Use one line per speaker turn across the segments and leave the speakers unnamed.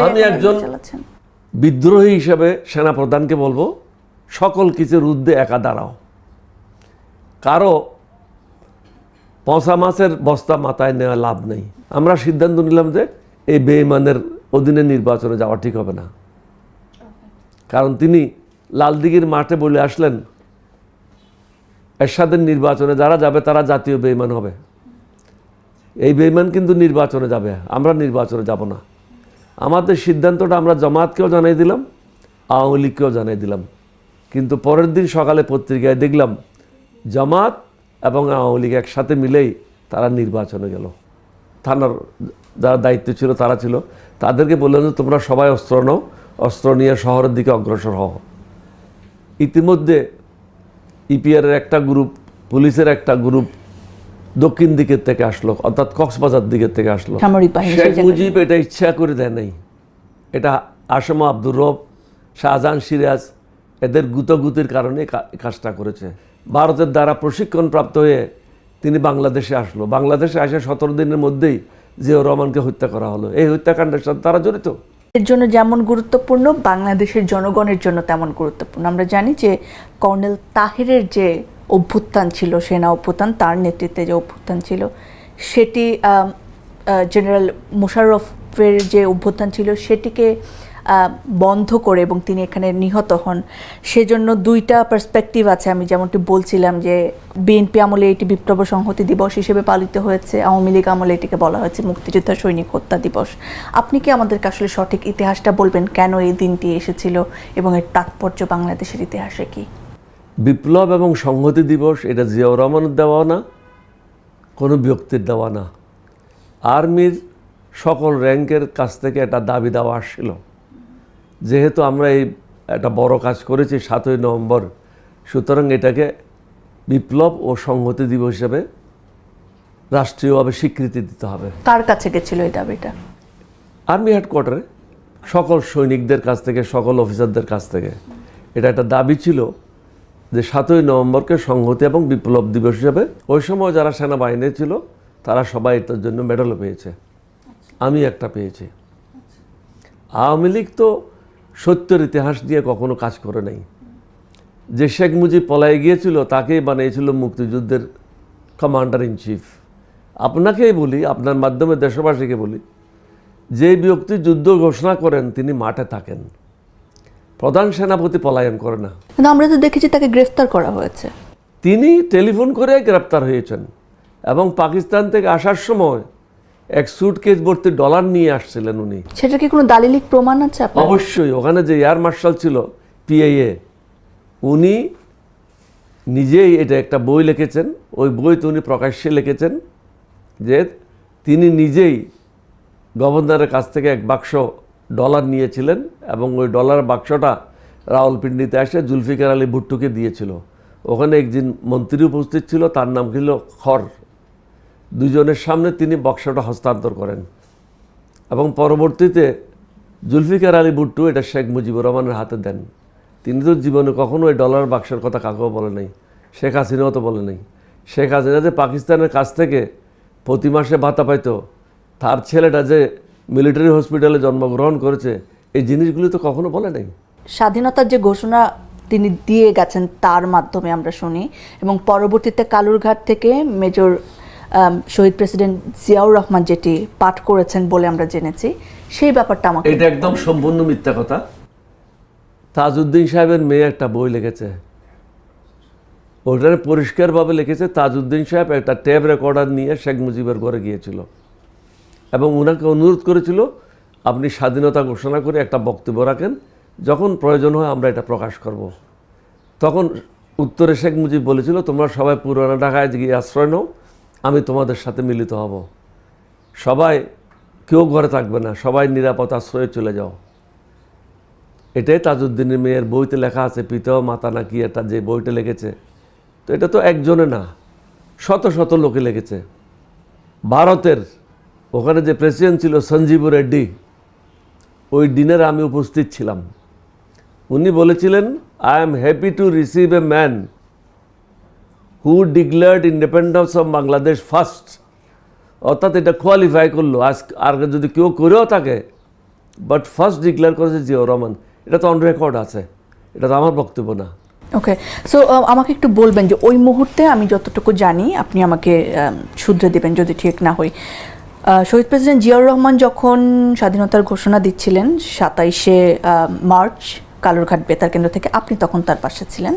আমি একজন বিদ্রোহী হিসেবে সেনাপ্রধানকে বলবো, সকল কিছুর ঊর্ধ্বে একা দাঁড়াও। কারো পচা মাছের বস্তা মাথায় নেওয়া লাভ নেই। আমরা সিদ্ধান্ত নিলাম যে এই বেঈমানের অধীনে নির্বাচনে যাওয়া ঠিক হবে না। কারণ তিনি লালদিঘির মাঠে বলে আসলেন, এরশাদের নির্বাচনে যারা যাবে তারা জাতীয় বেঈমান হবে। এই বেঈমান কিন্তু নির্বাচনে যাবে, আমরা নির্বাচনে যাব না। আমাদের সিদ্ধান্তটা আমরা জামাতকেও জানাই দিলাম, আওয়ামী লীগকেও জানাই দিলাম। কিন্তু পরের দিন সকালে পত্রিকায় দেখলাম জামাত এবং আওয়ামী লীগ একসাথে মিলেই তারা নির্বাচনে গেল। থানার যারা দায়িত্ব ছিল তারা ছিল, তাদেরকে বললেন যে তোমরা সবাই অস্ত্র নাও, অস্ত্র নিয়ে শহরের দিকে অগ্রসর হও। ইতিমধ্যে ইপিআরের একটা গ্রুপ, পুলিশের একটা গ্রুপ দক্ষিণ দিকের থেকে আসলো, অর্থাৎ কক্সবাজার দিকের থেকে আসলো। শেখ মুজিব এটা ইচ্ছা করে দেয় নাই, এটা আসামা আব্দুর রব, শাহজাহান সিরাজ এদের গুতগুতির কারণে কাজটা করেছে। ভারতের দ্বারা প্রশিক্ষণপ্রাপ্ত হয়ে তিনি বাংলাদেশে আসলো। বাংলাদেশে আসে 17 দিনের মধ্যেই জিয়াউর রহমানকে হত্যা করা হলো। এই হত্যাকাণ্ডের সাথে তারা জড়িত।
এর জন্য যেমন গুরুত্বপূর্ণ, বাংলাদেশের জনগণের জন্য তেমন গুরুত্বপূর্ণ। আমরা জানি যে কর্নেল তাহেরের যে অভ্যুত্থান ছিল, সেনা অভ্যুত্থান, তার নেতৃত্বে যে অভ্যুত্থান ছিল, সেটি জেনারেল মোশাররফের যে অভ্যুত্থান ছিল সেটিকে বন্ধ করে এবং তিনি এখানে নিহত হন। সেজন্য দুইটা পার্সপেক্টিভ আছে। আমি যেমনটি বলছিলাম যে বিএনপি আমলে এটি বিপ্লব সংহতি দিবস হিসেবে পালিত হয়েছে, আওয়ামী লীগ আমলে এটিকে বলা হয়েছে মুক্তিযোদ্ধা সৈনিক হত্যা দিবস। আপনি কি আমাদেরকে আসলে সঠিক ইতিহাসটা বলবেন, কেন এই দিনটি এসেছিল এবং এর তাৎপর্য বাংলাদেশের ইতিহাসে কি?
বিপ্লব এবং সংহতি দিবস এটা জিয়াউর রহমানের দেওয়া না, কোনো ব্যক্তির দেওয়া না। আর্মির সকল র্যাঙ্কের কাছ থেকে একটা দাবি দেওয়া আসছিল, যেহেতু আমরা এই একটা বড় কাজ করেছি 7ই নভেম্বর, সুতরাং এটাকে বিপ্লব ও সংহতি দিবস হিসেবে রাষ্ট্রীয়ভাবে স্বীকৃতি দিতে হবে।
কার কাছে গেছিল এই দাবিটা?
আর্মি হেডকোয়ার্টারে সকল সৈনিকদের কাছ থেকে, সকল অফিসারদের কাছ থেকে এটা একটা দাবি ছিল যে 7ই নভেম্বরকে সংহতি এবং বিপ্লব দিবস হিসেবে। ওই সময় যারা সেনাবাহিনী ছিল তারা সবাই এটার জন্য মেডেলও পেয়েছে, আমি একটা পেয়েছি। আওয়ামী লীগ তো সত্যের ইতিহাস দিয়ে কখনো কাজ করে নাই। যে শেখ মুজিব পলায়ে গিয়েছিল তাকেই বানিয়েছিল মুক্তিযুদ্ধের কমান্ডার ইন চিফ। আপনাকেই বলি, আপনার মাধ্যমে দেশবাসীকে বলি, যে ব্যক্তি যুদ্ধ ঘোষণা করেন তিনি মাঠে থাকেন, প্রধান সেনাপতি পলায়ন করে না।
কিন্তু আমরা তো দেখেছি তাকে গ্রেফতার করা হয়েছে।
তিনি টেলিফোন করে গ্রেফতার হয়েছেন এবং পাকিস্তান থেকে আসার সময় এক সুটকেস ভর্তি ডলার নিয়ে আসছিলেন উনি।
সেটা কি কোনো দালিলিক প্রমাণ আছে আপনার?
অবশ্যই। ওখানে যে এয়ার মার্শাল ছিল পিআইএ, উনি নিজেই এটা একটা বই লিখেছেন। ওই বইতে উনি প্রকাশ্যে লিখেছেন যে তিনি নিজেই গভর্নরের কাছ থেকে এক বাক্স ডলার নিয়েছিলেন এবং ওই ডলার বাক্সটা রাওয়ালপিন্ডিতে এসে জুলফিকার আলী ভুট্টোকে দিয়েছিল। ওখানে একজন মন্ত্রী উপস্থিত ছিল, তার নাম ছিল খর। দুজনের সামনে তিনি বাক্সটা হস্তান্তর করেন এবং পরবর্তীতে জুলফিকার আলী ভুট্টো এটা শেখ মুজিবুর রহমানের হাতে দেন। তিনি তো জীবনে কখনো ওই ডলার বাক্সের কথা কাকেও বলে নাই, শেখ হাসিনাও তো বলে নাই। শেখ হাসিনা যে পাকিস্তানের কাছ থেকে প্রতি মাসে ভাতা পাইত, তার ছেলেটা যে মিলিটারি হসপিটালে জন্মগ্রহণ করেছে, এই জিনিসগুলি তো কখনো বলে নাই।
স্বাধীনতার যে ঘোষণা তিনি দিয়ে গেছেন তার মাধ্যমে আমরা শুনি, এবং পরবর্তীতে কালুরঘাট থেকে মেজর শহীদ প্রেসিডেন্ট জিয়াউর রহমান যেটি পাঠ করেছেন বলে আমরা জেনেছি, সেই ব্যাপারটা আমাকে।
এটা একদম সম্পূর্ণ মিথ্যা কথা। তাজউদ্দিন সাহেবের মেয়ে একটা বই লিখেছে, ওখানে পরিষ্কারভাবে লিখেছে তাজউদ্দিন সাহেব একটা টেপ রেকর্ডার নিয়ে শেখ মুজিবের ঘরে গিয়েছিল এবং ওনাকে অনুরোধ করেছিল আপনি স্বাধীনতা ঘোষণা করে একটা বক্তব্য রাখেন, যখন প্রয়োজন হয় আমরা এটা প্রকাশ করব। তখন উত্তরে শেখ মুজিব বলেছিল তোমরা সবাই পুরানা ঢাকায় গিয়ে আশ্রয় নাও, আমি তোমাদের সাথে মিলিত হব। সবাই কেউ ঘরে থাকবে না, সবাই নিরাপদ আশ্রয়ে চলে যাও। এটাই তাজউদ্দিনের মেয়ের বইতে লেখা আছে, পিতা মাতা নাকি এটা যে বইটা লিখেছে। তো এটা তো একজনে না, শত শত লোকে লিখেছে। ভারতের ওখানে যে প্রেসিডেন্ট ছিল সঞ্জীব রেড্ডি, ওই ডিনারে আমি উপস্থিত ছিলাম। উনি বলেছিলেন I am happy to receive a man who declared independence of Bangladesh first. অর্থাৎ এটা কোয়ালিফাই করলো। আজ আর যদি কেউ করেও থাকে বাট ফার্স্ট ডিক্লেয়ার করেছে জিয়াউর রহমান। এটা তো অন রেকর্ড আছে, এটা তো আমার বক্তব্য না।
ওকে, সো আমাকে একটু বলবেন যে ওই মুহূর্তে আমি যতটুকু জানি, আপনি আমাকে শুধরে দেবেন যদি ঠিক না হই, শহীদ প্রেসিডেন্ট জিয়াউর রহমান যখন স্বাধীনতার ঘোষণা দিচ্ছিলেন 27শে মার্চ কালুরঘাট বেতার কেন্দ্র থেকে, আপনি তখন তার পাশে ছিলেন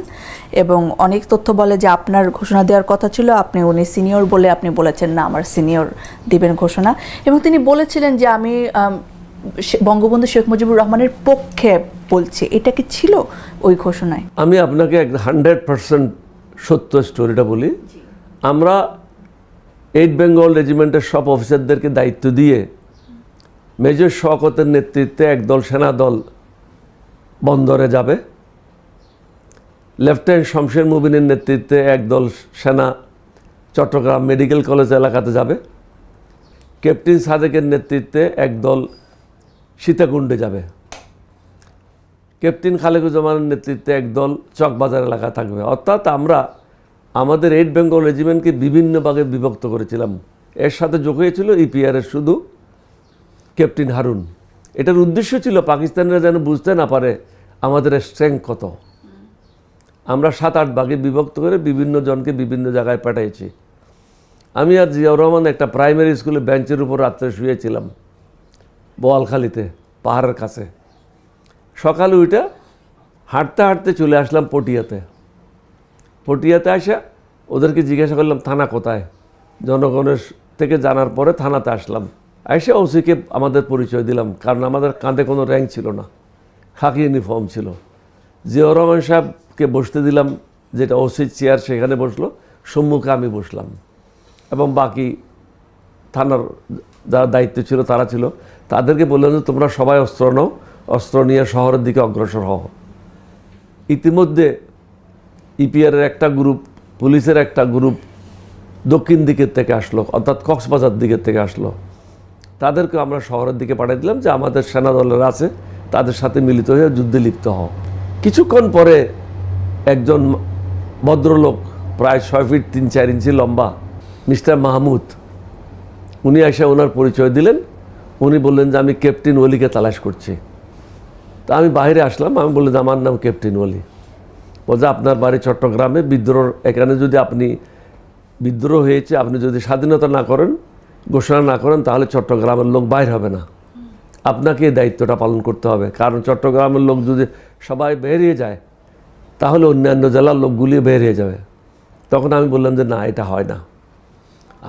এবং অনেক তথ্য বলে যে আপনার ঘোষণা দেওয়ার কথা ছিল, উনি সিনিয়র বলে আপনি বলেছেন না আমার সিনিয়র দিবেন ঘোষণা, এবং তিনি বলেছিলেন যে আমি বঙ্গবন্ধু শেখ মুজিবুর রহমানের পক্ষে বলছি। এটা কি ছিল ওই ঘোষণায়?
আমি আপনাকে 100% সত্য স্টোরিটা বলি। আমরা 8 বেঙ্গল রেজিমেন্টের সব অফিসারদেরকে দায়িত্ব দিয়ে মেজর শওকতের নেতৃত্বে একদল সেনা দল বন্দরে যাবে, লেফটেন্যান্ট শমশের মুবিনের নেতৃত্বে একদল সেনা চট্টগ্রাম মেডিকেল কলেজ এলাকাতে যাবে, ক্যাপ্টেন সাদেকের নেতৃত্বে একদল সীতাকুণ্ডে যাবে, ক্যাপ্টেন খালেকুজ্জামানের নেতৃত্বে একদল চকবাজার এলাকা থাকবে। অর্থাৎ আমরা আমাদের 8 বেঙ্গল রেজিমেন্টকে বিভিন্ন ভাগে বিভক্ত করেছিলাম। এর সাথে যোগ হয়েছিল ইপিআরের শুধু ক্যাপ্টেন হারুন। এটার উদ্দেশ্য ছিল পাকিস্তানিরা যেন বুঝতে না পারে আমাদের স্ট্রেংথ কত। আমরা 7-8 ভাগে বিভক্ত করে বিভিন্ন জনকে বিভিন্ন জায়গায় পাঠিয়েছি। আমি আর জিয়াউর রহমান একটা প্রাইমারি স্কুলে বেঞ্চের উপর রাত্রে শুয়েছিলাম বোয়ালখালীতে, পাহাড়ের কাছে। সকালে উঠে হাঁটতে হাঁটতে চলে আসলাম পটিয়াতে। পটিয়াতে আসা ওদেরকে জিজ্ঞাসা করলাম থানা কোথায়, জনগণের থেকে জানার পরে থানাতে আসলাম। এসে ওসিকে আমাদের পরিচয় দিলাম, কারণ আমাদের কাঁধে কোনো র্যাঙ্ক ছিল না, খাকি ইউনিফর্ম ছিল। জিয়াউর রহমান সাহেবকে বসতে দিলাম, যেটা ওসির চেয়ার, সেখানে বসলো, সম্মুখে আমি বসলাম এবং বাকি থানার যারা দায়িত্ব ছিল তারা ছিল। তাদেরকে বললাম যে তোমরা সবাই অস্ত্র নাও, অস্ত্র নিয়ে শহরের দিকে অগ্রসর হও। ইতিমধ্যে ইপিআরের একটা গ্রুপ, পুলিশের একটা গ্রুপ দক্ষিণ দিকের থেকে আসলো, অর্থাৎ কক্সবাজার দিকের থেকে আসলো। তাদেরকে আমরা শহরের দিকে পাঠিয়ে দিলাম যে আমাদের সেনা দলের আছে, তাদের সাথে মিলিত হয়ে যুদ্ধে লিপ্ত হও। কিছুক্ষণ পরে একজন ভদ্রলোক, প্রায় 6 ফিট 3-4 ইঞ্চি লম্বা, মিস্টার মাহমুদ, উনি এসে ওনার পরিচয় দিলেন। উনি বললেন যে আমি ক্যাপ্টেন ওলিকে তালাশ করছি। তা আমি বাইরে আসলাম, আমি বললাম যে আমার নাম ক্যাপ্টেন ওলি। বলছে আপনার বাড়ি চট্টগ্রামে, বিদ্রোহ এখানে যদি আপনি বিদ্রোহ হয়েছে, আপনি যদি স্বাধীনতা না করেন, ঘোষণা না করেন, তাহলে চট্টগ্রামের লোক বাইর হবে না, আপনাকে এই দায়িত্বটা পালন করতে হবে। কারণ চট্টগ্রামের লোক যদি সবাই বেরিয়ে যায়, তাহলে অন্যান্য জেলার লোকগুলি বেরিয়ে যাবে। তখন আমি বললাম যে না, এটা হয় না।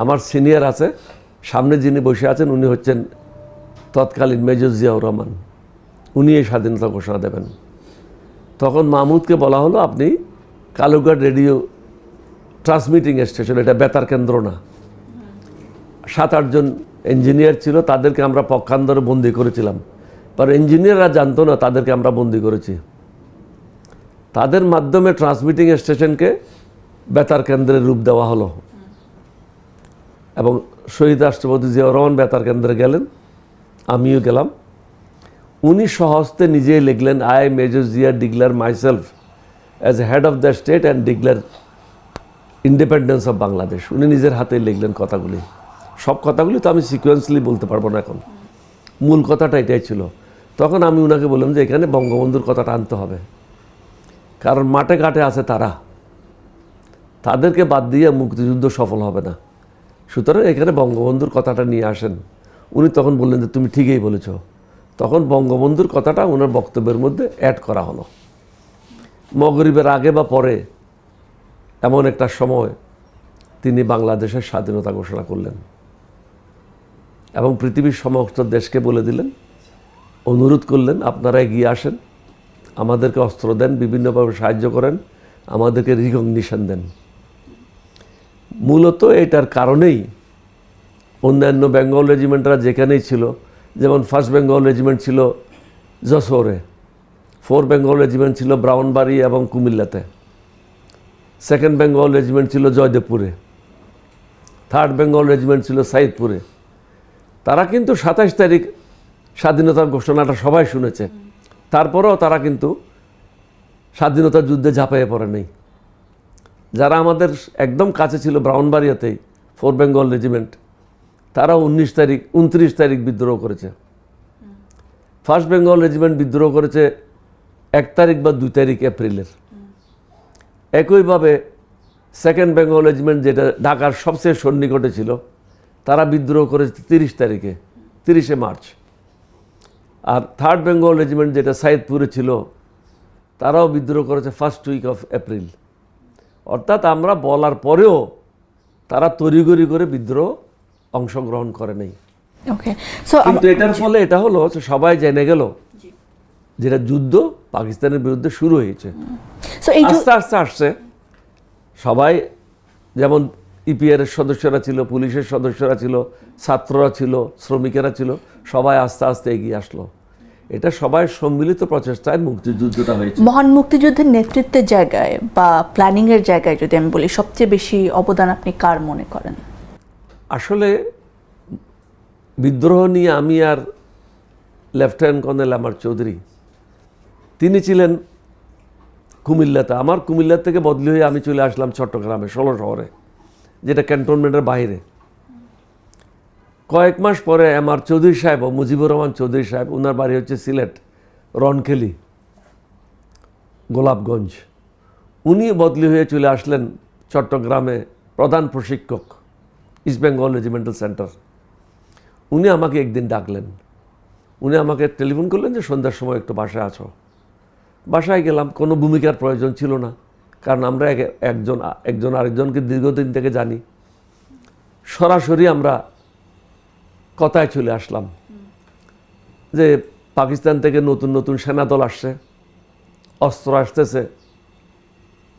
আমার সিনিয়র আছে, সামনে যিনি বসে আছেন উনি হচ্ছেন তৎকালীন মেজর জিয়াউর রহমান, উনি এই স্বাধীনতা ঘোষণা দেবেন। তখন মাহমুদকে বলা হলো আপনি কালুরঘাট রেডিও ট্রান্সমিটিং স্টেশন, এটা বেতার কেন্দ্র না। 7-8 জন ইঞ্জিনিয়ার ছিল, তাদেরকে আমরা পক্ষান্তরে বন্দি করেছিলাম। আর ইঞ্জিনিয়াররা জানতো না তাদেরকে আমরা বন্দি করেছি। তাদের মাধ্যমে ট্রান্সমিটিং স্টেশনকে বেতার কেন্দ্রের রূপ দেওয়া হলো এবং শহীদ রাষ্ট্রপতি জিয়াউর রহমান বেতার কেন্দ্রে গেলেন, আমিও গেলাম। উনি স্বহস্তে নিজেই লিখলেন, I major Zia declare myself as head of the state and declare independence of Bangladesh. উনি নিজের হাতেই লিখলেন কথাগুলি। সব কথাগুলি তো আমি সিকোয়েন্সলি বলতে পারবো না এখন, মূল কথাটা এটাই ছিল। তখন আমি ওনাকে বললাম যে এখানে বঙ্গবন্ধুর কথাটা আনতে হবে, কারণ মাঠে ঘাটে আছে তারা, তাদেরকে বাদ দিয়ে মুক্তিযুদ্ধ সফল হবে না। সুতরাং এখানে বঙ্গবন্ধুর কথাটা নিয়ে আসেন। উনি তখন বললেন যে তুমি ঠিকই বলেছ। তখন বঙ্গবন্ধুর কথাটা ওনার বক্তব্যের মধ্যে অ্যাড করা হলো। মগরিবের আগে বা পরে এমন একটা সময় তিনি বাংলাদেশের স্বাধীনতা ঘোষণা করলেন এবং পৃথিবীর সমস্ত দেশকে বলে দিলেন, অনুরোধ করলেন আপনারা এগিয়ে আসেন, আমাদেরকে অস্ত্র দেন, বিভিন্নভাবে সাহায্য করেন, আমাদেরকে রিকগনিশন দেন। মূলত এটার কারণেই অন্যান্য বেঙ্গল রেজিমেন্টরা যেখানেই ছিল, যেমন 1st বেঙ্গল রেজিমেন্ট ছিল যশোরে, 4 বেঙ্গল রেজিমেন্ট ছিল ব্রাউনবাড়ি এবং কুমিল্লাতে, 2nd বেঙ্গল রেজিমেন্ট ছিল জয়দেবপুরে, 3rd বেঙ্গল রেজিমেন্ট ছিল সাইদপুরে। তারা কিন্তু 27 তারিখ স্বাধীনতার ঘোষণাটা সবাই শুনেছে, তারপরেও তারা কিন্তু স্বাধীনতার যুদ্ধে ঝাঁপিয়ে পড়ে নেই। যারা আমাদের একদম কাছে ছিল ব্রাউনবাড়িয়াতেই 4 বেঙ্গল রেজিমেন্ট, তারা 29 তারিখ 29 তারিখ বিদ্রোহ করেছে। ফার্স্ট বেঙ্গল রেজিমেন্ট বিদ্রোহ করেছে 1 তারিখ বা 2 তারিখ এপ্রিলের। একইভাবে সেকেন্ড বেঙ্গল রেজিমেন্ট, যেটা ঢাকার সবচেয়ে সন্নিকটে ছিল, তারা বিদ্রোহ করেছে 30 তারিখে, 30শে মার্চ। আর থার্ড বেঙ্গল রেজিমেন্ট, যেটা সাইদপুরে ছিল, তারাও বিদ্রোহ করেছে ফার্স্ট উইক অফ এপ্রিল। অর্থাৎ আমরা বলার পরেও তারা তড়িঘড়ি করে বিদ্রোহ অংশগ্রহণ করে নাই।
ওকে, সো
কিন্তু এটার ফলে এটা হলো যে সবাই জেনে গেল যেটা যুদ্ধ পাকিস্তানের বিরুদ্ধে শুরু হয়েছে।
সো এই
আস্তে আস্তে আসছে সবাই, যেমন ইপিআর এর সদস্যরা ছিল, পুলিশের সদস্যরা ছিল, ছাত্ররা ছিল, শ্রমিকেরা ছিল, সবাই আস্তে আস্তে এগিয়ে আসলো। এটা সবাই সম্মিলিত প্রচেষ্টায় মুক্তিযুদ্ধটা হয়েছে।
মহান মুক্তিযুদ্ধের নেতৃত্বের জায়গায় বা প্ল্যানিং এর জায়গায় যদি আমি বলি, সবচেয়ে বেশি অবদান আপনি কার মনে করেন?
আসলে বিদ্রোহ নিয়ে আমি আর লেফটেন্যান্ট কর্নেল আমার চৌধুরী, তিনি ছিলেন কুমিল্লাতে। আমার কুমিল্লা থেকে বদলি হয়ে আমি চলে আসলাম চট্টগ্রামে 16 শহরে, যেটা ক্যান্টনমেন্টের বাইরে। কয়েক মাস পরে আমার চৌধুরী সাহেব, মুজিবুর রহমান চৌধুরী সাহেব, ওনার বাড়ি হচ্ছে সিলেট রনখেলি, গোলাপগঞ্জ। উনি বদলি হয়ে চলে আসলেন চট্টগ্রামে প্রধান প্রশিক্ষক ইস্ট বেঙ্গল রেজিমেন্টাল সেন্টার। উনি আমাকে একদিন ডাকলেন, উনি আমাকে টেলিফোন করলেন যে সন্ধ্যার সময় একটু বাসায় আছো। বাসায় গেলাম, কোনো ভূমিকার প্রয়োজন ছিল না, কারণ আমরা একজন আরেকজনকে দীর্ঘদিন থেকে জানি। সরাসরি আমরা কথায় চলে আসলাম যে পাকিস্তান থেকে নতুন নতুন সেনাদল আসছে, অস্ত্র আসতেছে,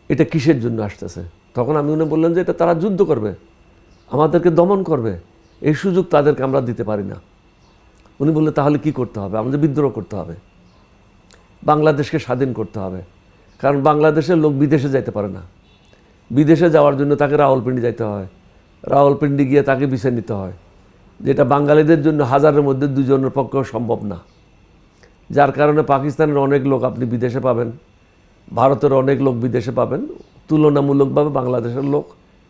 এটা কিসের জন্য আসতেছে। তখন আমি উনি বললেন যে এটা তারা যুদ্ধ করবে, আমাদেরকে দমন করবে, এই সুযোগ তাদেরকে আমরা দিতে পারি না। উনি বললেন তাহলে কি করতে হবে? আমাদের বিদ্রোহ করতে হবে, বাংলাদেশকে স্বাধীন করতে হবে। কারণ বাংলাদেশের লোক বিদেশে যাইতে পারে না, বিদেশে যাওয়ার জন্য তাকে রাওয়ালপিন্ডি যাইতে হয়, রাওয়ালপিন্ডি গিয়ে তাকে ভিসা নিতে হয়, যেটা বাঙালিদের জন্য 1000-এর মধ্যে 2 জনের পক্ষেও সম্ভব না। যার কারণে পাকিস্তানের অনেক লোক আপনি বিদেশে পাবেন, ভারতের অনেক লোক বিদেশে পাবেন, তুলনামূলকভাবে বাংলাদেশের লোক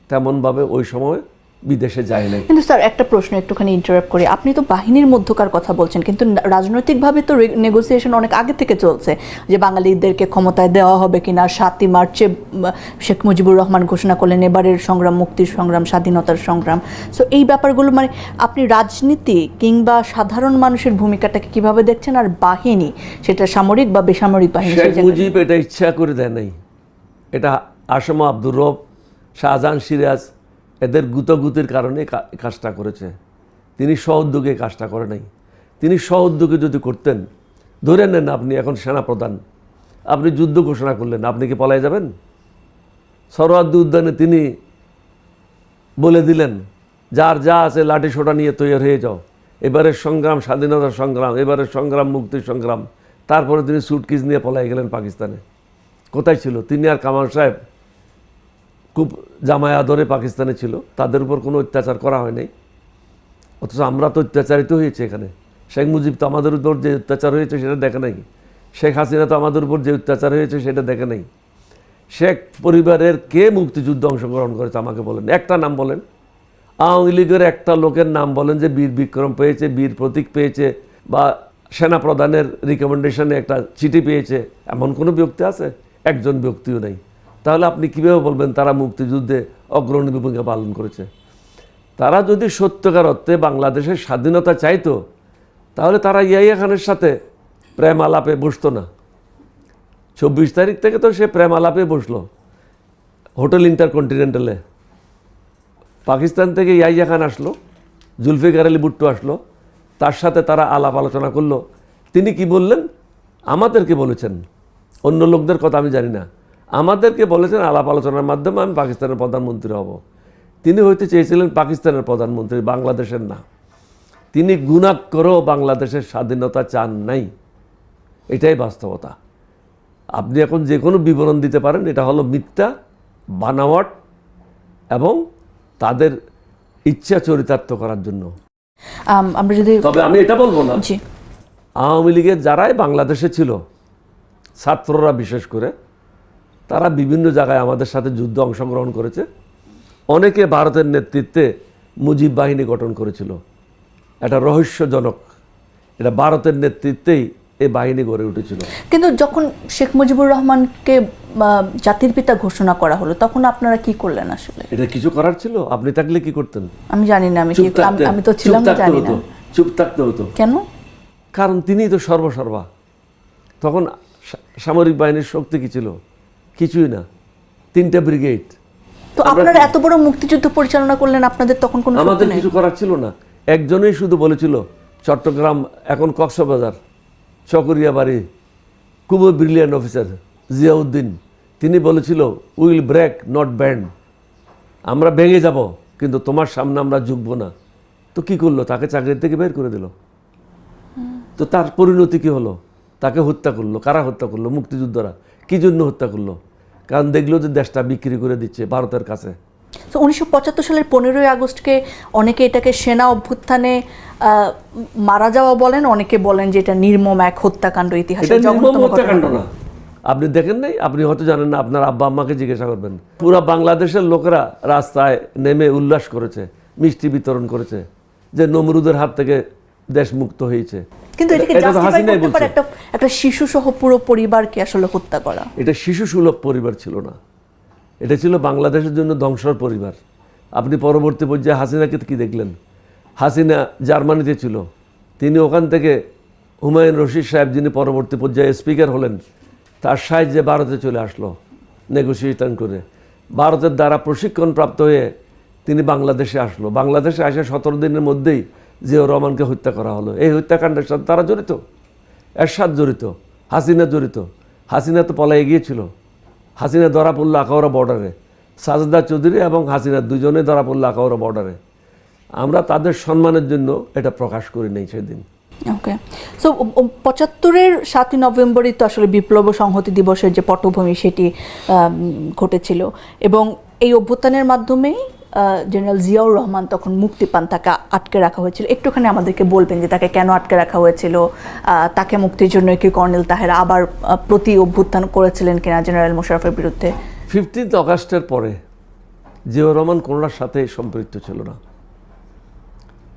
তেমনভাবে ওই সময় বিদেশে যায় নাই।
কিন্তু স্যার, একটা প্রশ্ন একটুখানি ইন্টারাপ্ট করি। আপনি তো বাহিনীর মধ্যকার কথা বলছেন, কিন্তু রাজনৈতিকভাবে তো নেগোসিয়েশন অনেক আগে থেকে চলছে যে বাঙালিদেরকে ক্ষমতায় দেওয়া হবে কিনা। 7ই মার্চে শেখ মুজিবুর রহমান ঘোষণা করলেন এবারের সংগ্রাম মুক্তির সংগ্রাম, স্বাধীনতার সংগ্রাম। সো এই ব্যাপারগুলো মানে আপনি রাজনীতি কিংবা সাধারণ মানুষের ভূমিকাটাকে কিভাবে দেখছেন, আর বাহিনী, সেটা সামরিক বা বেসামরিক বাহিনী?
শেখ মুজিব এটা ইচ্ছা করে দেয় নাই, এটা আসম আব্দুর রব, শাহজাহান সিরাজ, এদের গুতগুতির কারণে কাজটা করেছে। তিনি স্ব-উদ্যোগে কাজটা করে নাই। তিনি স্ব-উদ্যোগে যদি করতেন, ধরে নেন আপনি এখন সেনাপ্রধান, আপনি যুদ্ধ ঘোষণা করলেন, আপনি কি পলায় যাবেন? সরোয়ার্দী উদ্যানে তিনি বলে দিলেন যার যা আছে লাঠি সোটা নিয়ে তৈরি হয়ে যাও, এবারের সংগ্রাম স্বাধীনতার সংগ্রাম, এবারের সংগ্রাম মুক্তির সংগ্রাম। তারপরে তিনি সুটকেস নিয়ে পলাই গেলেন পাকিস্তানে। কোথায় ছিল তিনি? আর কামাল সাহেব খুব জামায় আদরে পাকিস্তানে ছিল, তাদের উপর কোনো অত্যাচার করা হয় নাই। অথচ আমরা তো অত্যাচারিত হয়েছে এখানে। শেখ মুজিব তো আমাদের উপর যে অত্যাচার হয়েছে সেটা দেখে নাই, শেখ হাসিনা তো আমাদের উপর যে অত্যাচার হয়েছে সেটা দেখে নাই। শেখ পরিবারের কে মুক্তিযুদ্ধে অংশগ্রহণ করেছে আমাকে বলেন, একটা নাম বলেন। আওয়ামী লীগের একটা লোকের নাম বলেন যে বীর বিক্রম পেয়েছে, বীর প্রতীক পেয়েছে, বা সেনা প্রধানের রিকমেন্ডেশনে একটা চিঠি পেয়েছে, এমন কোনো ব্যক্তি আছে? একজন ব্যক্তিও নেই। তাহলে আপনি কীভাবে বলবেন তারা মুক্তিযুদ্ধে অগ্রণী ভূমিকা পালন করেছে? তারা যদি সত্যকার অর্থে বাংলাদেশের স্বাধীনতা চাইতো, তাহলে তারা ইয়াহিয়া খানের সাথে প্রেম আলাপে বসতো না। 24 তারিখ থেকে তো সে প্রেম আলাপে বসলো হোটেল ইন্টারকন্টিনেন্টালে। পাকিস্তান থেকে ইয়াহিয়া খান আসলো, জুলফিকার আলী ভুট্টো আসলো, তার সাথে তারা আলাপ আলোচনা করলো। তিনি কি বললেন? আমাদেরকে বলেছেন, অন্য লোকদের কথা আমি জানি না, আমাদেরকে বলেছেন আলাপ আলোচনার মাধ্যমে আমি পাকিস্তানের প্রধানমন্ত্রী হব। তিনি হইতে চেয়েছিলেন পাকিস্তানের প্রধানমন্ত্রী, বাংলাদেশের না। তিনি গুনাহ করেও বাংলাদেশের স্বাধীনতা চান নাই, এটাই বাস্তবতা। আপনি এখন যে কোনো বিবরণ দিতে পারেন, এটা হলো মিথ্যা, বানাওয়াট এবং তাদের ইচ্ছা চরিতার্থ করার জন্য।
আমরা যদি
তবে আমি এটা বলবো না,
জি,
আওয়ামী লীগের যারাই বাংলাদেশে ছিল, ছাত্ররা বিশেষ করে, তারা বিভিন্ন জায়গায় আমাদের সাথে যুদ্ধ অংশগ্রহণ করেছে। অনেকে ভারতের নেতৃত্বে মুজিব বাহিনী গঠন করেছিল। এটা রহস্যজনক। এটা ভারতের নেতৃত্বেই এই বাহিনী গড়ে উঠেছিল।
কিন্তু যখন শেখ মুজিবুর রহমানকে জাতির পিতা ঘোষণা করা হলো তখন আপনারা কি করলেন আসলে?
এটা কিছু করার ছিল? আপনি থাকলে কি করতেন?
আমি জানি না, আমি তো ছিলাম না, জানি না।
চুপ থাকতে হতো।
কেন?
কারণ তিনিই তো সর্বসর্বা। তখন সামরিক বাহিনীর শক্তি কি ছিল? কিছুই না, 3টা ব্রিগেড।
তো আপনারা এত বড় মুক্তিযুদ্ধ পরিচালনা করলেন, আপনাদের তখন কোনো শক্তি
আমাদের
নেই?
কিছু করার ছিল না। একজনই শুধু বলেছিল, চট্টগ্রাম এখন কক্সবাজার, চকরিয়া বাড়ি, খুব ব্রিলিয়ান্ট অফিসার জিয়াউদ্দিন, তিনি বলেছিল উইল ব্রেক নট ব্যান্ড, আমরা ভেঙে যাব কিন্তু তোমার সামনে আমরা ঝুঁকবো না। তো কি করলো? তাকে চাকরি থেকে বের করে দিল। তো তার পরিণতি কি হলো? তাকে হত্যা করলো। কারা হত্যা করলো? মুক্তিযোদ্ধারা। কি জন্য হত্যা করলো? কারণ দেখলো যে দেশটা বিক্রি করে দিচ্ছে ভারতের কাছে।
তো 1975 সালের 15ই আগস্টকে অনেকে এটাকে সেনা অভ্যুত্থানে মারা যাওয়া বলেন, অনেকে বলেন যে এটা নির্মম এক হত্যাকাণ্ড, ইতিহাসে
এটা নির্মম হত্যাকাণ্ড না। আপনি দেখেন নাই? আপনি হয়তো জানেন না, আপনার আব্বা আম্মাকে জিজ্ঞাসা করবেন। পুরা বাংলাদেশের লোকেরা রাস্তায় নেমে উল্লাস করেছে, মিষ্টি বিতরণ করেছে যে নমরুদের হাত থেকে দেশ মুক্ত হয়েছে।
কিন্তু এটাকে জাস্টিফাই করতে পারে একটা শিশু সহ পুরো পরিবারকে আসলে হত্যা করা?
এটা শিশু সুলভ পরিবার ছিল না, এটা ছিল বাংলাদেশের জন্য ধ্বংসর পরিবার। আপনি পরবর্তী পর্যায়ে হাসিনাকে কি দেখলেন? হাসিনা জার্মানিতে ছিল, তিনি ওখান থেকে হুমায়ুন রশিদ সাহেব, যিনি পরবর্তী পর্যায়ে স্পিকার হলেন, তার সাহায্যে ভারতে চলে আসলো নেগোসিয়েশন করে। ভারতের দ্বারা প্রশিক্ষণপ্রাপ্ত হয়ে তিনি বাংলাদেশে আসলো। বাংলাদেশে আসে 17 দিনের মধ্যেই জিয়াউর রহমানকে হত্যা করা হলো। এই হত্যাকাণ্ডের সাথে তারা জড়িত, এরশাদ জড়িত, হাসিনা জড়িত। হাসিনা তো পলায় গিয়েছিল। হাসিনা ধরা পড়লো আখাউড়া বর্ডারে, সাজেদা চৌধুরী এবং হাসিনা দুজনে ধরা পড়লো আখাউড়া বর্ডারে। আমরা তাদের সম্মানের জন্য এটা প্রকাশ করি নাই সেদিন।
ওকে, সো 75-এর 7ই নভেম্বরই তো আসলে বিপ্লব ও সংহতি দিবসের যে পটভূমি সেটি ঘটেছিল, এবং এই অভ্যুত্থানের মাধ্যমেই জেনারেল জিয়াউর রহমান তখন মুক্তি পান। তাকে আটকে রাখা হয়েছিল। একটুখানি আমাদেরকে বলবেন যে তাকে কেন আটকে রাখা হয়েছিল? তাকে মুক্তির জন্য কি কর্নেল তাহের আবার প্রতি অভ্যুত্থান করেছিলেন কিনা জেনারেল মোশাররফের বিরুদ্ধে?
15 আগস্টের পরে জিয়াউর রহমান কোনোটার সাথে সম্পৃক্ত ছিল না।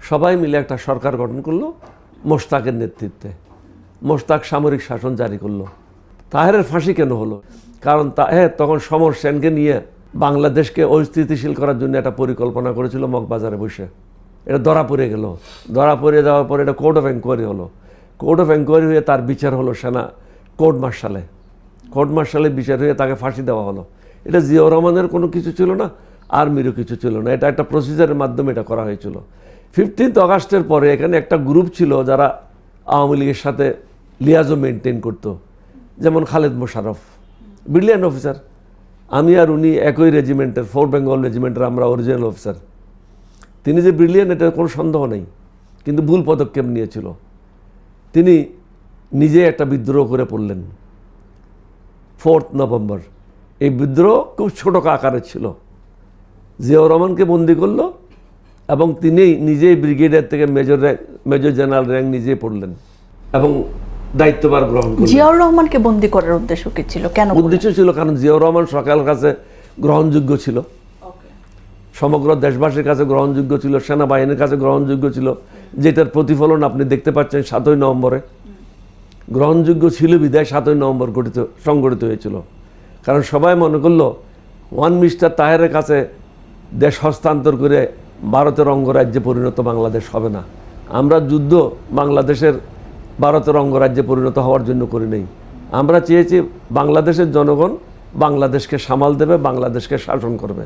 সবাই মিলে একটা সরকার গঠন করলো মোশতাকের নেতৃত্বে। মোশতাক সামরিক শাসন জারি করলো। তাহেরের ফাঁসি কেন হলো? কারণ তাহের তখন সমর সেনকে নিয়ে বাংলাদেশকে অস্থিতিশীল করার জন্য একটা পরিকল্পনা করেছিল মগবাজারে বসে। এটা ধরা পড়ে গেল। ধরা পড়ে যাওয়ার পরে এটা কোর্ট অফ এনকোয়ারি হলো। কোর্ট অফ এনকোয়ারি হয়ে তার বিচার হলো সেনা কোর্ট মার্শালে। কোর্ট মার্শালে বিচার হয়ে তাকে ফাঁসি দেওয়া হলো। এটা জিয়াউর রহমানের কোনো কিছু ছিল না, আর্মিরও কিছু ছিল না। এটা একটা প্রসিজারের মাধ্যমে এটা করা হয়েছিল। 15 আগস্টের পরে এখানে একটা গ্রুপ ছিল যারা আওয়ামী লীগের সাথে লিয়াজও মেনটেন করতো, যেমন খালেদ মোশাররফ, ব্রিলিয়ান্ট অফিসার। আমি আর উনি একই রেজিমেন্টের, 4 বেঙ্গল রেজিমেন্টের আমরা অরিজিনাল অফিসার। তিনি যে ব্রিলিয়ান্ট এটার কোনো সন্দেহ নেই, কিন্তু ভুল পদক্ষেপ নিয়েছিল। তিনি নিজে একটা বিদ্রোহ করে পড়লেন 4 নভেম্বর। এই বিদ্রোহ খুব ছোট আকারের ছিল। জিয়াউর রহমানকে বন্দি করলো এবং তিনি নিজেই ব্রিগেডিয়ার থেকে মেজর জেনারেল র্যাঙ্ক নিজেই পড়লেন এবং দায়িত্বভার গ্রহণ করলেন।
জিয়াউর রহমানকে বন্দি করার উদ্দেশ্য কি ছিল? কেন
উদ্দেশ্য ছিল? কারণ জিয়াউর রহমান সরকারের কাছে গ্রহণযোগ্য ছিল, সমগ্র দেশবাসীর কাছে গ্রহণযোগ্য ছিল, সেনাবাহিনীর কাছে গ্রহণযোগ্য ছিল, যেটার প্রতিফলন আপনি দেখতে পাচ্ছেন 7ই নভেম্বরে। গ্রহণযোগ্য ছিল বিদায় 7ই নভেম্বর সংগঠিত হয়েছিল। কারণ সবাই মনে করলো মিস্টার তাহেরের কাছে দেশ হস্তান্তর করে ভারতের অঙ্গরাজ্যে পরিণত বাংলাদেশ হবে না। আমরা যুদ্ধ বাংলাদেশের ভারতের অঙ্গরাজ্যে পরিণত হওয়ার জন্য করি নাই। আমরা চেয়েছি বাংলাদেশের জনগণ বাংলাদেশকে সামাল দেবে, বাংলাদেশকে শাসন করবে,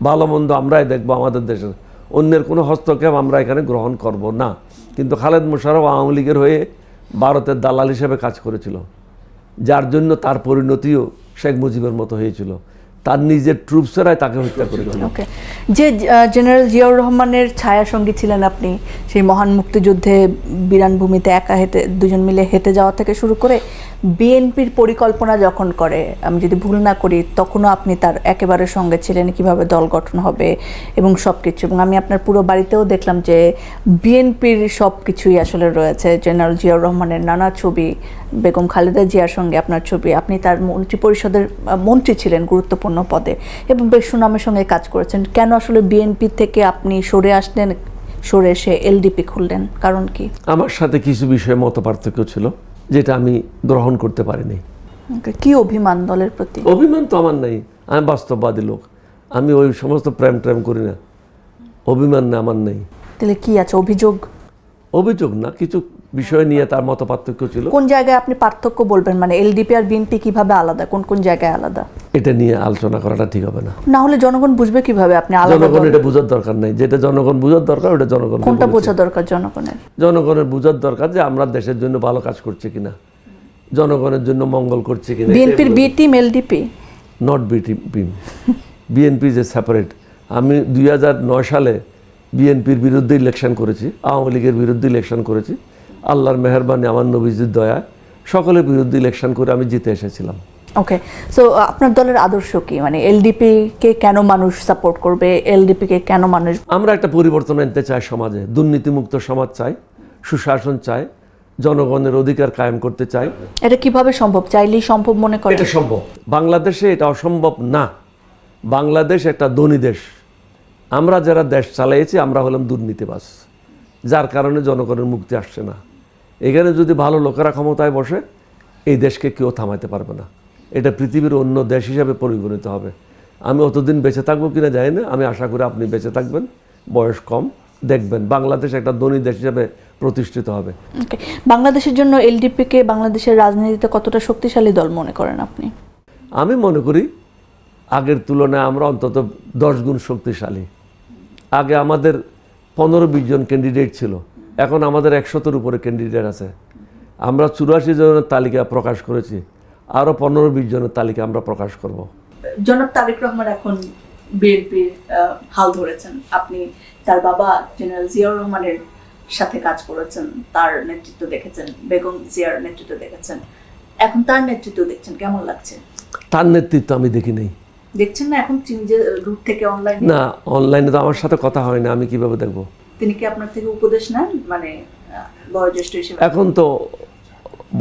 ভালো মন্দ আমরাই দেখবো আমাদের দেশের, অন্যের কোনো হস্তক্ষেপ আমরা এখানে গ্রহণ করব না। কিন্তু খালেদ মোশাররফ আওয়ামী লীগের হয়ে ভারতের দালাল হিসেবে কাজ করেছিল, যার জন্য তার পরিণতিও শেখ মুজিবের মতো হয়েছিল। তার নিজের ট্রুপসেরাই তাকে হত্যা করেছিল।
ওকে, যে জেনারেল জিয়াউর রহমানের ছায়া সঙ্গী ছিলেন আপনি, সেই মহান মুক্তিযুদ্ধে বিরানভূমিতে একা হেঁটে, দুজন মিলে হেঁটে যাওয়া থেকে শুরু করে বিএনপির পরিকল্পনা যখন করে, আমি যদি ভুল না করি তখনও আপনি তার একেবারে সঙ্গে ছিলেন, কিভাবে দল গঠন হবে এবং সব কিছু। এবং আমি আপনার পুরো বাড়িতেও দেখলাম যে বিএনপির সব কিছুই আসলে রয়েছে। জেনারেল জিয়াউর রহমানের নানা ছবি, বেগম খালেদা জিয়ার সঙ্গে আপনার ছবি। আপনি তার মন্ত্রী পরিষদের মন্ত্রী ছিলেন গুরুত্বপূর্ণ পদে এবং বেশ সুনামের সঙ্গে কাজ করেছেন। কেন আসলে বিএনপি থেকে আপনি সরে আসলেন? সরে এসে এলডিপি খুললেন, কারণ কি?
আমার সাথে কিছু বিষয়ে মতপার্থক্য ছিল যেটা আমি গ্রহণ করতে পারিনি।
কি অভিমান দলের প্রতি?
অভিমান তো আমার নাই, আমি বাস্তববাদী লোক, আমি ওই সমস্ত প্রেম ট্রেম করি না। অভিমান না আমার নেই।
তাহলে কি আছে? অভিযোগ?
অভিযোগ না, কিছু বিষয় নিয়ে তার মতপার্থক্য ছিল।
কোন জায়গায় আপনি পার্থক্য বলবেন, মানে এলডিপি আর বিএনপি কিভাবে আলাদা, কোন কোন জায়গায় আলাদা?
এটা নিয়ে আলোচনা করাটা ঠিক হবে না।
না হলে জনগণ বুঝবে কিভাবে আপনি আলাদা?
জনগণ এটা বোঝার দরকার নাই, যেটা জনগণ বোঝার দরকার ওটা জনগণ।
কোনটা বোঝা দরকার জনগণের?
জনগণের বোঝার দরকার যে আমরা দেশের জন্য ভালো কাজ করছি কিনা, জনগণের জন্য মঙ্গল করছি কিনা।
বিএনপির B team LDP
not B team. BNP যে সেপারেট। আমি 2009 সালে বিএনপির বিরুদ্ধে ইলেকশন করেছি, আওয়ামী লীগের বিরুদ্ধে ইলেকশন করেছি। আল্লাহর মেহেরবানি, আমার নবীজির দয়া, সকলের বিরুদ্ধে ইলেকশন করে আমি জিতে এসেছিলাম।
ওকে, সো আপনার দলের আদর্শ কি? মানে এলডিপি কে কেন মানুষ সাপোর্ট করবে, এলডিপি কে কেন মানুষ?
আমরা একটা পরিবর্তন আনতে চাই সমাজে, দুর্নীতিমুক্ত সমাজ চাই, সুশাসন চাই, জনগণের অধিকার কায়েম করতে চাই।
এটা কিভাবে সম্ভব? চাইলেই সম্ভব মনে করেন?
এটা সম্ভব। বাংলাদেশে এটা অসম্ভব না। বাংলাদেশ একটা ধনী দেশ। আমরা যারা দেশ চালাইছি আমরা হলাম দুর্নীতিবাজ, যার কারণে জনগণের মুক্তি আসছে না। এখানে যদি ভালো লোকেরা ক্ষমতায় বসে এই দেশকে কেউ থামাইতে পারবে না। এটা পৃথিবীর অন্য দেশ হিসাবে পরিগণিত হবে। আমি অতদিন বেঁচে থাকবো কিনা জানি না, আমি আশা করি আপনি বেঁচে থাকবেন, বয়স কম, দেখবেন বাংলাদেশ একটা ধনী দেশ হিসাবে প্রতিষ্ঠিত হবে।
ওকে, বাংলাদেশের জন্য এলডিপি কে বাংলাদেশের রাজনীতিতে কতটা শক্তিশালী দল মনে করেন আপনি?
আমি মনে করি আগের তুলনায় আমরা অন্তত 10 গুণ শক্তিশালী। আগে আমাদের 15-20 জন ক্যান্ডিডেট ছিল, এখন আমাদের 100-এর উপরে ক্যান্ডিডেট আছে। আমরা 84 জনের তালিকা প্রকাশ করেছি, আরও 15-20 জনের তালিকা আমরা প্রকাশ করব।
জনাব তারেক রহমান এখন বিএনপির হাল ধরেছেন। আপনি তার বাবা জেনারেল জিয়াউর রহমানের সাথে কাজ করেছেন, তার নেতৃত্ব দেখেছেন, বেগম জিয়ার নেতৃত্ব দেখেছেন, এখন তার নেতৃত্ব দেখছেন, কেমন লাগছে?
তার নেতৃত্ব আমি দেখি নেই।
দেখছেন না এখন যে রুট থেকে অনলাইন?
না, অনলাইনে তো আমার সাথে কথা হয় না, আমি কিভাবে দেখব?
তিনি কি আপনার থেকে উপদেশ নেন, মানে বয়োজ্যেষ্ঠ হিসেবে?
এখন তো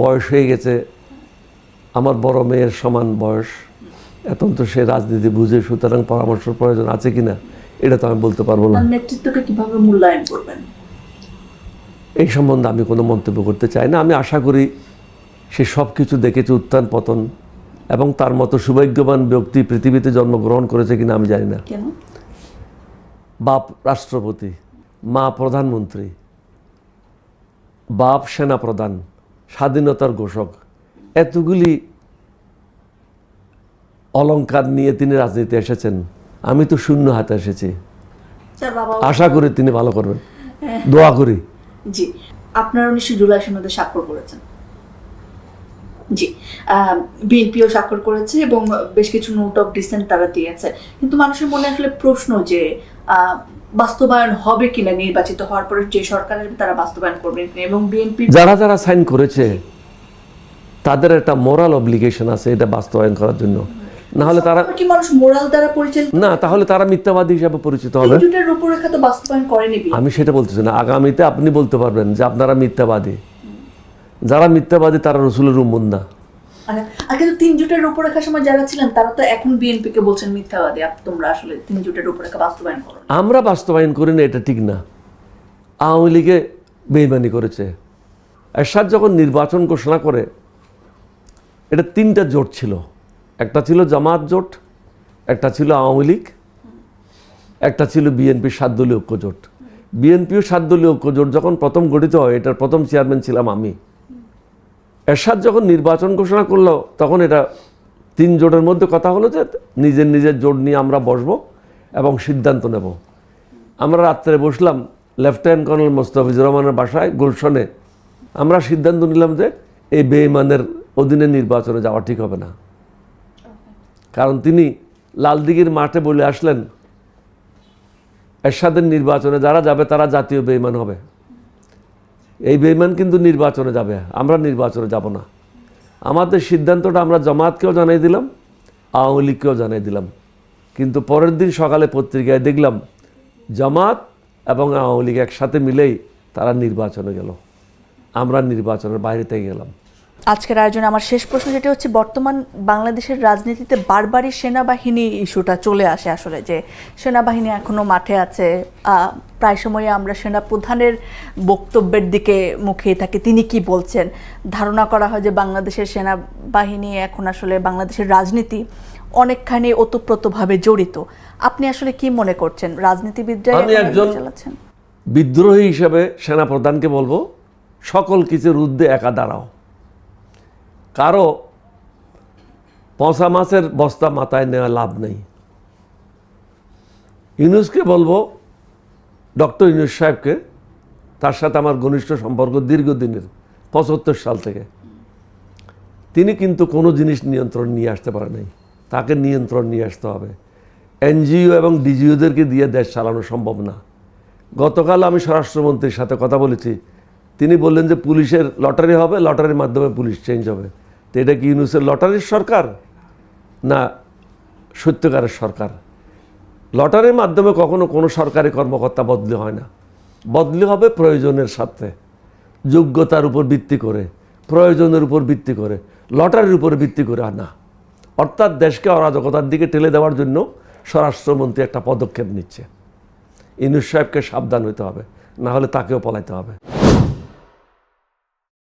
বয়স হয়ে গেছে, আমার বড় মেয়ের সমান বয়স, এখন তো সে রাজনীতি বুঝে, সুতরাং পরামর্শের প্রয়োজন আছে কিনা এটা তো আমি বলতে পারবো না।
তার নেতৃত্বকে কিভাবে মূল্যায়ন করবেন?
এই সম্বন্ধে আমি কোনো মন্তব্য করতে চাই না। আমি আশা করি সে সব কিছু দেখেছে, উত্থান পতন, এবং তার মতো সৌভাগ্যবান ব্যক্তি পৃথিবীতে জন্মগ্রহণ করেছে কিনা আমি জানি না।
কেন?
বাপ রাষ্ট্রপতি, মা প্রধানমন্ত্রী, বাপ সেনাপ্রধান, স্বাধীনতার ঘোষক, এতগুলি অলংকার নিয়ে তিনি রাজনীতিতে এসেছেন। আমি তো শূন্য হাতে এসেছি।
তার বাবা
আশা করি তিনি ভালো করবেন, দোয়া করি।
জি, আপনারা 19 জুলাই সনদে স্বাক্ষর করেছেন। জি, বিএনপিও স্বাক্ষর করেছে এবং বেশ কিছু নোট অফ ডিসেন্ট তারা দিয়েছে, কিন্তু মানুষের মনে আসলে প্রশ্ন যে বাস্তবায়ন হবে কিনা, নির্বাচিত হওয়ার পরে যে সরকার আসবে তারা বাস্তবায়ন করবেন কিনা, এবং বিএনপি
যারা যারা সাইন করেছে তাদের একটা মোরাল অব্লিগেশন আছে এটা বাস্তবায়ন করার জন্য, না হলে তারা
কি মানুষ মোরাল দ্বারা পরিচালিত
না, তাহলে তারা মিথ্যাবাদী হিসাবে পরিচিত হবে।
জুটের রূপরেখা তো বাস্তবায়ন করেনি বিএনপি।
আমি সেটা বলতেছি না, আগামীতে আপনি বলতে পারবেন যে আপনারা মিথ্যাবাদী। যারা মিথ্যাবাদী তারা রসুলের উম্মত না।
আর কিন্তু 3 জোটের রূপরেখার সময় যারা ছিলেন তারা তো এখন বিএনপি কে বলছেন মিথ্যাবাদী, তোমরা আসলে 3 জোটের রূপরেখা বাস্তবায়ন করো।
আমরা বাস্তবায়ন করি না, এটা ঠিক না। আওয়ামী লীগে বেইমানি করেছে। এরশাদ যখন নির্বাচন ঘোষণা করে, এটা 3টা জোট ছিল, একটা ছিল জামাত জোট, একটা ছিল আওয়ামী লীগ, একটা ছিল বিএনপির 7 দলীয় ঐক্য জোট। বিএনপিও 7 দলীয় ঐক্য জোট যখন প্রথম গঠিত হয়, এটার প্রথম চেয়ারম্যান ছিলাম আমি। এরশাদ যখন নির্বাচন ঘোষণা করলো, তখন এটা 3 জোটের মধ্যে কথা হলো যে নিজের নিজের জোট নিয়ে আমরা বসবো এবং সিদ্ধান্ত নেব। আমরা রাত্রে বসলাম লেফটেন্যান্ট কর্নেল মোস্তাফিজুর রহমানের বাসায় গুলশনে। আমরা সিদ্ধান্ত নিলাম যে এই বেঈমানের অধীনে নির্বাচনে যাওয়া ঠিক হবে না, কারণ তিনি লালদিঘির মাঠে বলে আসলেন এরশাদের নির্বাচনে যারা যাবে তারা জাতীয় বেঈমান হবে। এই বেঈমান কিন্তু নির্বাচনে যাবে, আমরা নির্বাচনে যাব না। আমাদের সিদ্ধান্তটা আমরা জামাতকেও জানাই দিলাম, আওয়ামী লীগকেও জানাই দিলাম, কিন্তু পরের দিন সকালে পত্রিকায় দেখলাম জামাত এবং আওয়ামী লীগ একসাথে মিলেই তারা নির্বাচনে গেল, আমরা নির্বাচনের বাইরে থেকে গেলাম।
আজকের আয়োজনে আমার শেষ প্রশ্ন যেটা হচ্ছে, বর্তমান বাংলাদেশের রাজনীতিতে বারবারই সেনাবাহিনী ইস্যুটা চলে আসে আসলে, যে সেনাবাহিনী এখনও মাঠে আছে। প্রায় সময় আমরা সেনাপ্রধানের বক্তব্যের দিকে মুখিয়ে থাকি, তিনি কি বলছেন। ধারণা করা হয় যে বাংলাদেশের সেনাবাহিনী এখন আসলে বাংলাদেশের রাজনীতি অনেকখানি ওতপ্রোতভাবে জড়িত। আপনি আসলে কি মনে করছেন, রাজনীতিবিদরা
আমি একজন
চালাচ্ছেন?
বিদ্রোহী হিসেবে সেনাপ্রধানকে বলবো, সকল কিছুর ঊর্ধ্বে একা দাঁড়াও। কারো পচা মাছের বস্তা মাথায় নেওয়া লাভ নেই। ইউনূসকে বলবো, ডক্টর ইউনূস সাহেবকে, তার সাথে আমার ঘনিষ্ঠ সম্পর্ক দীর্ঘদিনের, 75 সাল থেকে। তিনি কিন্তু কোনো জিনিস নিয়ন্ত্রণ নিয়ে আসতে পারে নাই, তাকে নিয়ন্ত্রণ নিয়ে আসতে হবে। এনজিও এবং ডিজিওদেরকে দিয়ে দেশ চালানো সম্ভব না। গতকাল আমি স্বরাষ্ট্রমন্ত্রীর সাথে কথা বলেছি, তিনি বললেন যে পুলিশের লটারি হবে, লটারির মাধ্যমে পুলিশ চেঞ্জ হবে। তো এটা কি ইউনূসের লটারির সরকার না সত্যিকারের সরকার? লটারির মাধ্যমে কখনো কোনো সরকারি কর্মকর্তা বদলি হয় না। বদলি হবে প্রয়োজনের সাথে, যোগ্যতার উপর ভিত্তি করে, প্রয়োজনের উপর ভিত্তি করে, লটারির উপর ভিত্তি করে না। অর্থাৎ দেশকে অরাজকতার দিকে ঠেলে দেওয়ার জন্য স্বরাষ্ট্রমন্ত্রী একটা পদক্ষেপ নিচ্ছে। ইউনূস সাহেবকে সাবধান হতে হবে, না হলে তাকেও পলাইতে হবে।